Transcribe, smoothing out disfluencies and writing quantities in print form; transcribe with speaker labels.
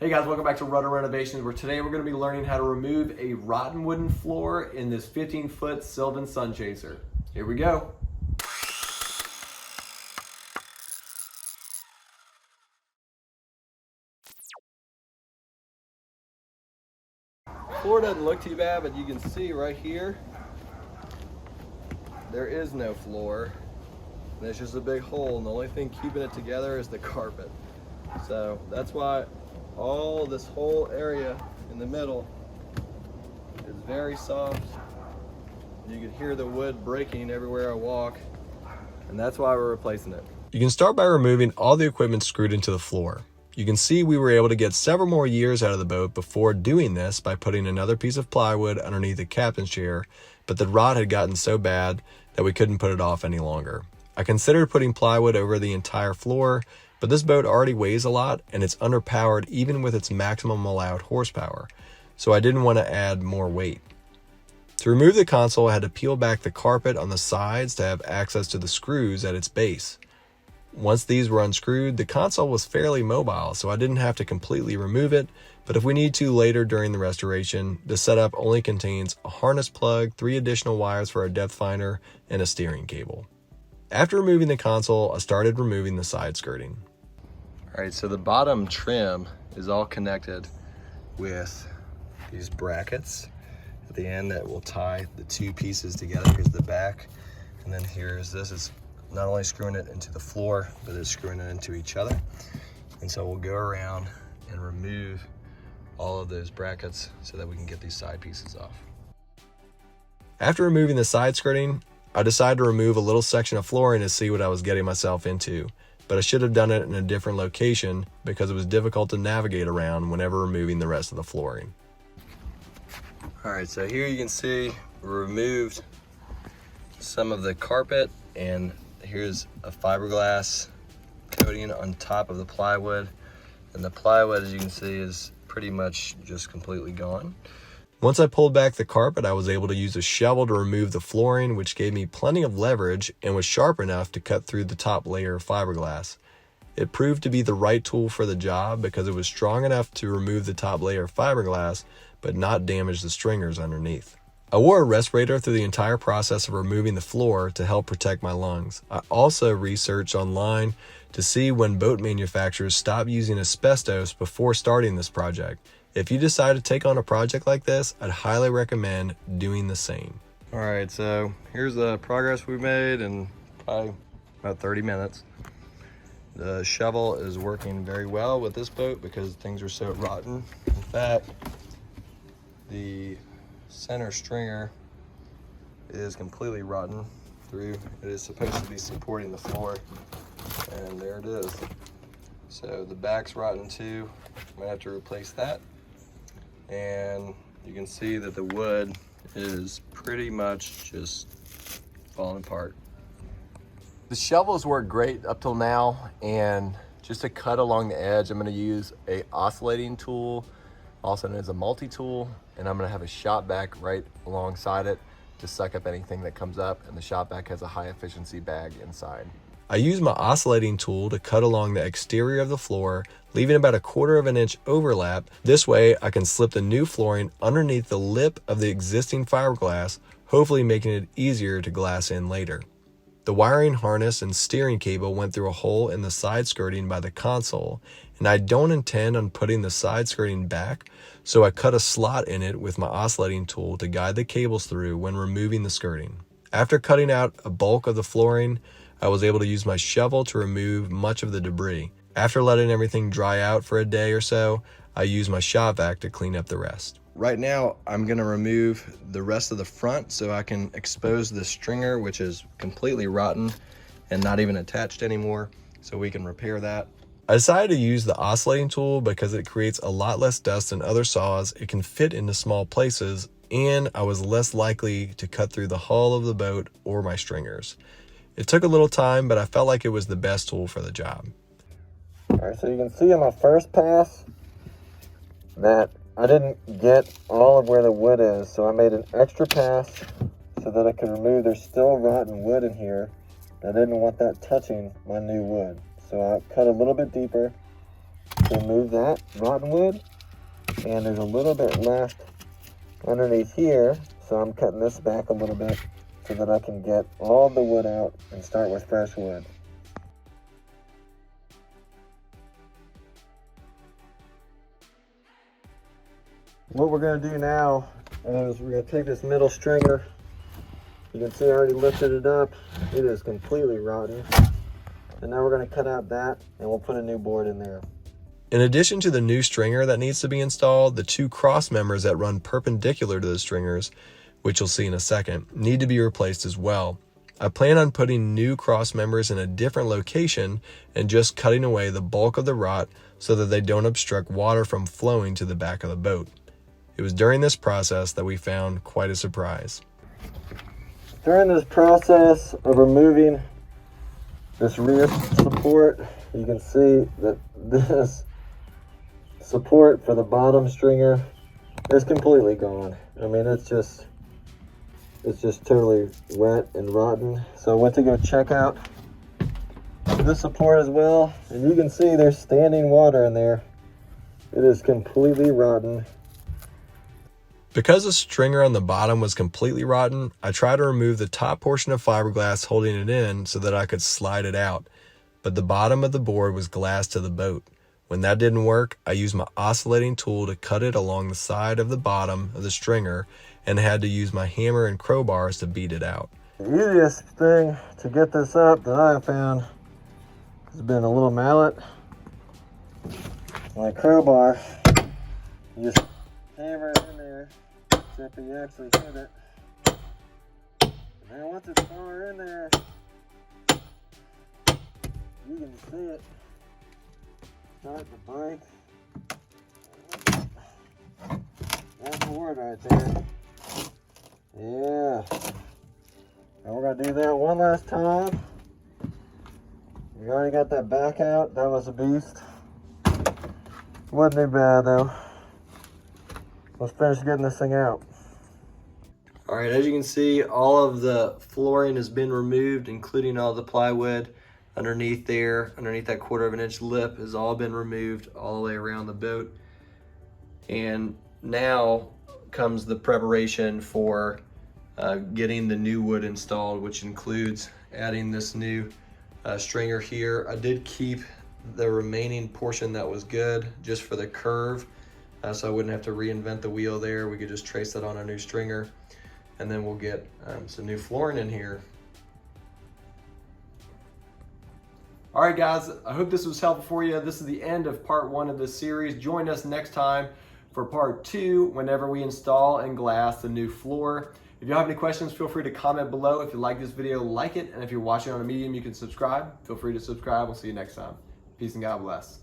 Speaker 1: Hey guys, welcome back to Rudder Renovations, where today we're going to be learning how to remove a rotten wooden floor in this 15-foot Sylvan Sunchaser. Here we go. Floor doesn't look too bad, but you can see right here, there is no floor. There's just a big hole, and the only thing keeping it together is the carpet. So that's why all this whole area in the middle is very soft. You can hear the wood breaking everywhere I walk, and that's why we're replacing it. You can start by removing all the equipment screwed into the floor. You can see we were able to get several more years out of the boat before doing this by putting another piece of plywood underneath the captain's chair, but the rot had gotten so bad that we couldn't put it off any longer. I considered putting plywood over the entire floor, but this boat already weighs a lot and it's underpowered even with its maximum allowed horsepower, so I didn't want to add more weight. To remove the console, I had to peel back the carpet on the sides to have access to the screws at its base. Once these were unscrewed, the console was fairly mobile, so I didn't have to completely remove it, but if we need to later during the restoration, the setup only contains a harness plug, 3 additional wires for our depth finder, and a steering cable. After removing the console, I started removing the side skirting. All right, so the bottom trim is all connected with these brackets at the end that will tie the 2 pieces together. Here's the back, and then here's this. Is not only screwing it into the floor, but it's screwing it into each other. And so we'll go around and remove all of those brackets so that we can get these side pieces off. After removing the side skirting, I decided to remove a little section of flooring to see what I was getting myself into, but I should have done it in a different location because it was difficult to navigate around whenever removing the rest of the flooring. All right, so here you can see we removed some of the carpet, and here's a fiberglass coating on top of the plywood, and the plywood, as you can see, is pretty much just completely gone. Once I pulled back the carpet, I was able to use a shovel to remove the flooring, which gave me plenty of leverage and was sharp enough to cut through the top layer of fiberglass. It proved to be the right tool for the job because it was strong enough to remove the top layer of fiberglass, but not damage the stringers underneath. I wore a respirator through the entire process of removing the floor to help protect my lungs. I also researched online to see when boat manufacturers stop using asbestos before starting this project. If you decide to take on a project like this, I'd highly recommend doing the same. All right, so here's the progress we made in probably about 30 minutes. The shovel is working very well with this boat because things are so rotten. In fact, the center stringer is completely rotten through. It is supposed to be supporting the floor, and there it is. So the back's rotten too. I'm gonna have to replace that. And you can see that the wood is pretty much just falling apart. The shovels work great up till now, and just to cut along the edge, I'm going to use a oscillating tool, also known as a multi-tool, and I'm going to have a shop vac right alongside it to suck up anything that comes up, and the shop vac has a high efficiency bag inside. I use my oscillating tool to cut along the exterior of the floor, leaving about 1/4 of an inch overlap. This way I can slip the new flooring underneath the lip of the existing fiberglass, hopefully making it easier to glass in later. The wiring harness and steering cable went through a hole in the side skirting by the console, and I don't intend on putting the side skirting back, so I cut a slot in it with my oscillating tool to guide the cables through when removing the skirting. After cutting out a bulk of the flooring, I was able to use my shovel to remove much of the debris. After letting everything dry out for a day or so, I used my shop vac to clean up the rest. Right now, I'm gonna remove the rest of the front so I can expose the stringer, which is completely rotten and not even attached anymore, so we can repair that. I decided to use the oscillating tool because it creates a lot less dust than other saws, it can fit into small places, and I was less likely to cut through the hull of the boat or my stringers. It took a little time, but I felt like it was the best tool for the job. All right, so you can see on my first pass that I didn't get all of where the wood is, so I made an extra pass so that I could remove. There's still rotten wood in here. I didn't want that touching my new wood, so I cut a little bit deeper
Speaker 2: to remove that rotten wood. And there's a little bit left underneath here, so I'm cutting this back a little bit so that I can get all the wood out and start with fresh wood. What we're going to do now is we're going to take this middle stringer. You can see I already lifted it up. It is completely rotten. And now we're going to cut out that and we'll put a new board in there.
Speaker 1: In addition to the new stringer that needs to be installed, the two cross members that run perpendicular to the stringers, which you'll see in a second, need to be replaced as well. I plan on putting new cross members in a different location and just cutting away the bulk of the rot so that they don't obstruct water from flowing to the back of the boat. It was during this process that we found quite a surprise.
Speaker 2: During this process of removing this rear support, you can see that this support for the bottom stringer is completely gone. I mean, it's just totally wet and rotten. So I went to go check out this support as well, and you can see there's standing water in there. It is completely rotten.
Speaker 1: Because the stringer on the bottom was completely rotten, I tried to remove the top portion of fiberglass holding it in so that I could slide it out, but the bottom of the board was glass to the boat. When that didn't work, I used my oscillating tool to cut it along the side of the bottom of the stringer and had to use my hammer and crowbars to beat it out.
Speaker 2: The easiest thing to get this up that I have found has been a little mallet and a crowbar. You just hammer it in there, except you actually hit it. And then once it's far in there, you can see it start to break. That board right there. Yeah. And we're gonna do that one last time. We already got that back out. That was a beast. Wasn't too bad though. Let's finish getting this thing out.
Speaker 1: All right, as you can see, all of the flooring has been removed, including all the plywood underneath there, underneath that 1/4 of an inch lip has all been removed all the way around the boat. And now comes the preparation for getting the new wood installed, which includes adding this new stringer here. I did keep the remaining portion that was good just for the curve, so I wouldn't have to reinvent the wheel there. We could just trace that on a new stringer, and then we'll get some new flooring in here. All right, guys, I hope this was helpful for you. This is the end of part 1 of this series. Join us next time for part 2 whenever we install and glass the new floor. If you have any questions, feel free to comment below. If you like this video, like it. And if you're watching on a medium, you can subscribe. Feel free to subscribe. We'll see you next time. Peace and God bless.